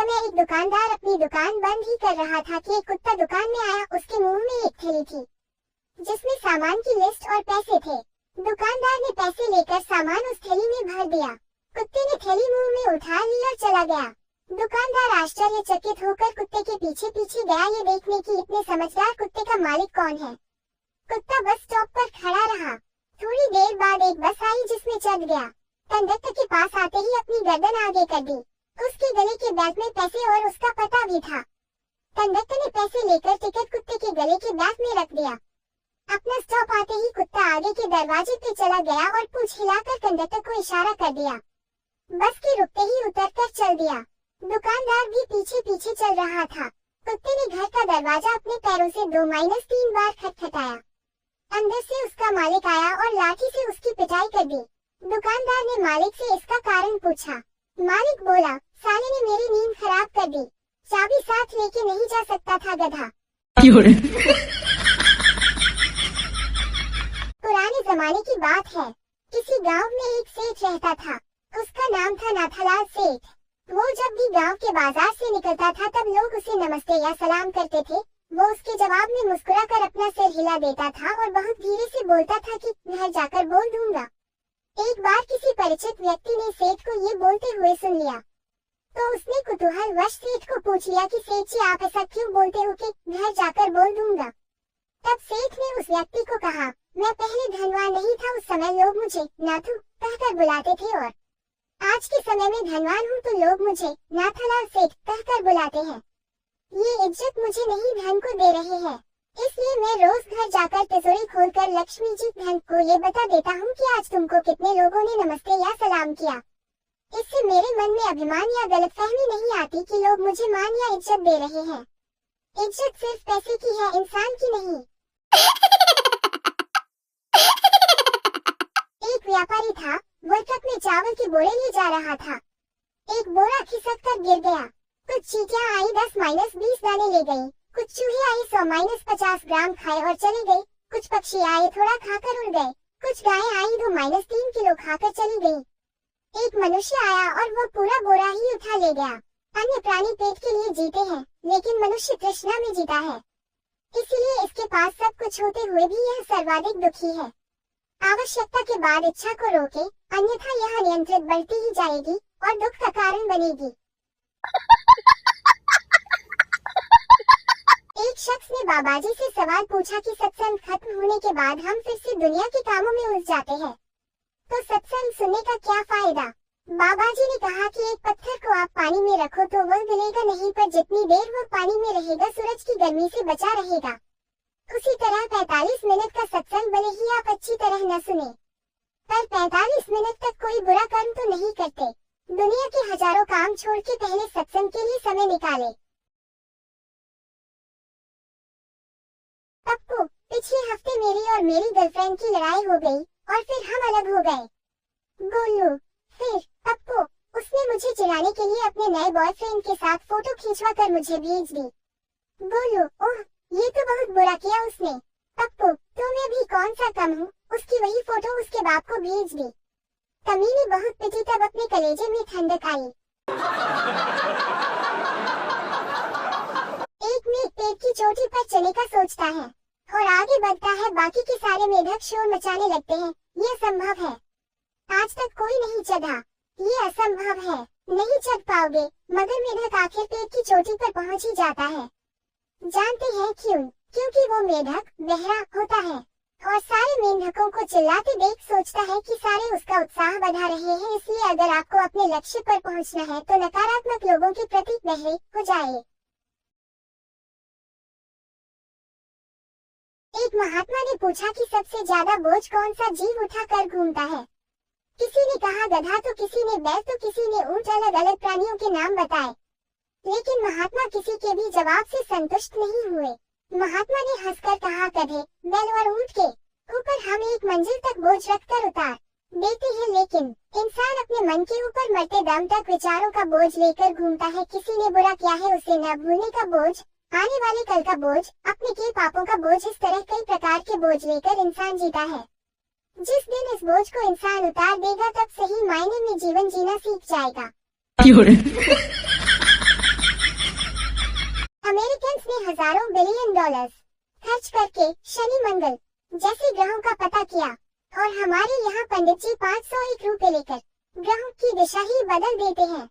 समय एक दुकानदार अपनी दुकान बंद ही कर रहा था कि एक कुत्ता दुकान में आया। उसके मुंह में एक थैली थी जिसमें सामान की लिस्ट और पैसे थे। दुकानदार ने पैसे लेकर सामान उस थैली में भर दिया। कुत्ते ने थैली मुंह में उठा ली और चला गया। दुकानदार आश्चर्यचकित होकर कुत्ते के पीछे पीछे गया, ये देखने की इतने समझदार कुत्ते का मालिक कौन है। कुत्ता बस स्टॉप पर खड़ा रहा। थोड़ी देर बाद एक बस आई जिसमें चढ़ गया। कंडक्टर के पास आते ही अपनी गर्दन आगे कर दी। उसके गले के बैग में पैसे और उसका पता भी था। कंडक्टर ने पैसे लेकर टिकट कुत्ते के गले के बैग में रख दिया। अपना स्टॉप आते ही कुत्ता आगे के दरवाजे पे चला गया और पूंछ हिलाकर कंडक्टर को इशारा कर दिया। बस के रुकते ही उतरकर चल दिया। दुकानदार भी पीछे पीछे चल रहा था। कुत्ते ने घर का दरवाजा अपने पैरों से 2-3 बार खटखटाया। अंदर से उसका मालिक आया और लाठी से उसकी पिटाई कर दी। दुकानदार ने मालिक से इसका कारण पूछा। मालिक बोला, साले ने मेरी नींद खराब कर दी, चाबी साथ लेके नहीं जा सकता था गधा। पुराने जमाने की बात है। किसी गांव में एक सेठ रहता था। उसका नाम था नाथालाल सेठ। वो जब भी गांव के बाजार से निकलता था तब लोग उसे नमस्ते या सलाम करते थे। वो उसके जवाब में मुस्कुराकर अपना सिर हिला देता था और बहुत धीरे से बोलता था कि घर जाकर बोल दूंगा। एक बार किसी परिचित व्यक्ति ने सेठ को ये बोलते हुए सुन लिया तो उसने कुतूहलवश सेठ को पूछ लिया कि सेठ जी, आप ऐसा क्यों बोलते हो कि घर जाकर बोल दूंगा। तब सेठ ने उस व्यक्ति को कहा, मैं पहले धनवान नहीं था, उस समय लोग मुझे नाथू कहकर बुलाते थे और आज के समय में धनवान हूँ तो लोग मुझे नाथालाल सेठ कहकर बुलाते हैं। ये इज्जत मुझे नहीं धन को दे रहे हैं, इसलिए मैं रोज घर जाकर तिजोरी खोलकर लक्ष्मी जी धन को ये बता देता हूँ कि आज तुमको कितने लोगों ने नमस्ते या सलाम किया। इससे मेरे मन में अभिमान या गलतफहमी नहीं आती कि लोग मुझे मान या इज्जत दे रहे हैं। इज्जत सिर्फ पैसे की है, इंसान की नहीं। एक व्यापारी था। वो ट्रक में चावल के बोरे ले जा रहा था। एक बोरा खिसक कर गिर गया। कुछ चींटियां आई 10-20 दाने ले गयी। कुछ चूहे आए 100-50 ग्राम खाए और चले गए। कुछ पक्षी आए थोड़ा खाकर उड़ गए। कुछ गायें आई 2-3 किलो खाकर चली गयी। एक मनुष्य आया और वो पूरा बोरा ही उठा ले गया। अन्य प्राणी पेट के लिए जीते हैं, लेकिन मनुष्य तृष्णा में जीता है। इसीलिए इसके पास सब कुछ होते हुए भी यह सर्वाधिक दुखी है। आवश्यकता के बाद इच्छा को रोके, अन्यथा यह नियंत्रित बढ़ती ही जाएगी और दुख का कारण बनेगी। एक शख्स ने बाबाजी से सवाल पूछा कि सत्संग खत्म होने के बाद हम फिर से दुनिया के कामों में उलझ जाते हैं, तो सत्संग सुनने का क्या फायदा। बाबाजी ने कहा कि एक पत्थर को आप पानी में रखो तो वह गलेगा नहीं, पर जितनी देर वह पानी में रहेगा सूरज की गर्मी से बचा रहेगा। उसी तरह 45 मिनट का सत्संग भले ही आप अच्छी तरह न सुने, पर 45 मिनट तक कोई बुरा कर्म तो नहीं करते। दुनिया के हजारों काम छोड़ के पहले सत्संग के लिए समय निकाले। पप्पू, पिछले हफ्ते मेरी और मेरी गर्लफ्रेंड की लड़ाई हो गई और फिर हम अलग हो गए। गोलू, फिर पप्पू, उसने मुझे चिढ़ाने के लिए अपने नए बॉयफ्रेंड के साथ फोटो खींचवा कर मुझे भेज दी। गोलू, ओह ये तो बहुत बुरा किया उसने। पप्पू, तो मैं भी कौन सा कम हूँ, उसकी वही फोटो उसके बाप को भेज दी। कमीनी बहुत पिटी, तब अपने कलेजे में ठंडक आई। एक मेघ पेड़ की चोटी पर चढ़ने का सोचता है और आगे बढ़ता है, बाकी के सारे मेढक शोर मचाने लगते हैं। ये संभव है, आज तक कोई नहीं चढ़ा। ये असंभव है, नहीं चढ़ पाओगे। मगर मेढक आखिर पेड़ की चोटी पर पहुंच ही जाता है। जानते हैं क्यों? क्योंकि वो मेढक बहरा होता है और सारे मेंढकों को चिल्लाते देख सोचता है कि सारे उसका उत्साह बढ़ा रहे हैं। इसलिए अगर आपको अपने लक्ष्य पर पहुंचना है तो नकारात्मक लोगों के प्रति बहरे हो जाए। एक महात्मा ने पूछा कि सबसे ज्यादा बोझ कौन सा जीव उठा कर घूमता है। किसी ने कहा गधा, तो किसी ने बैल, तो किसी ने ऊंट। अलग अलग प्राणियों के नाम बताए, लेकिन महात्मा किसी के भी जवाब से संतुष्ट नहीं हुए। महात्मा ने हंसकर कहा, गधे, बैल और ऊंट के ऊपर हम एक मंजिल तक बोझ रखकर उतार देते हैं, लेकिन इंसान अपने मन के ऊपर मरते दम तक विचारों का बोझ लेकर घूमता है। किसी ने बुरा किया है उसे न भूलने का बोझ, आने वाले कल का बोझ, अपने के पापों का बोझ, इस तरह कई प्रकार के बोझ लेकर इंसान जीता है। जिस दिन इस बोझ को इंसान उतार देगा तब सही मायने में जीवन जीना सीख जाएगा। अमेरिकन्स ने हजारों बिलियन डॉलर्स खर्च करके शनि मंगल जैसे ग्रहों का पता किया और हमारे यहाँ पंडित जी 501 रुपए लेकर ग्रहों की दिशा ही बदल देते हैं।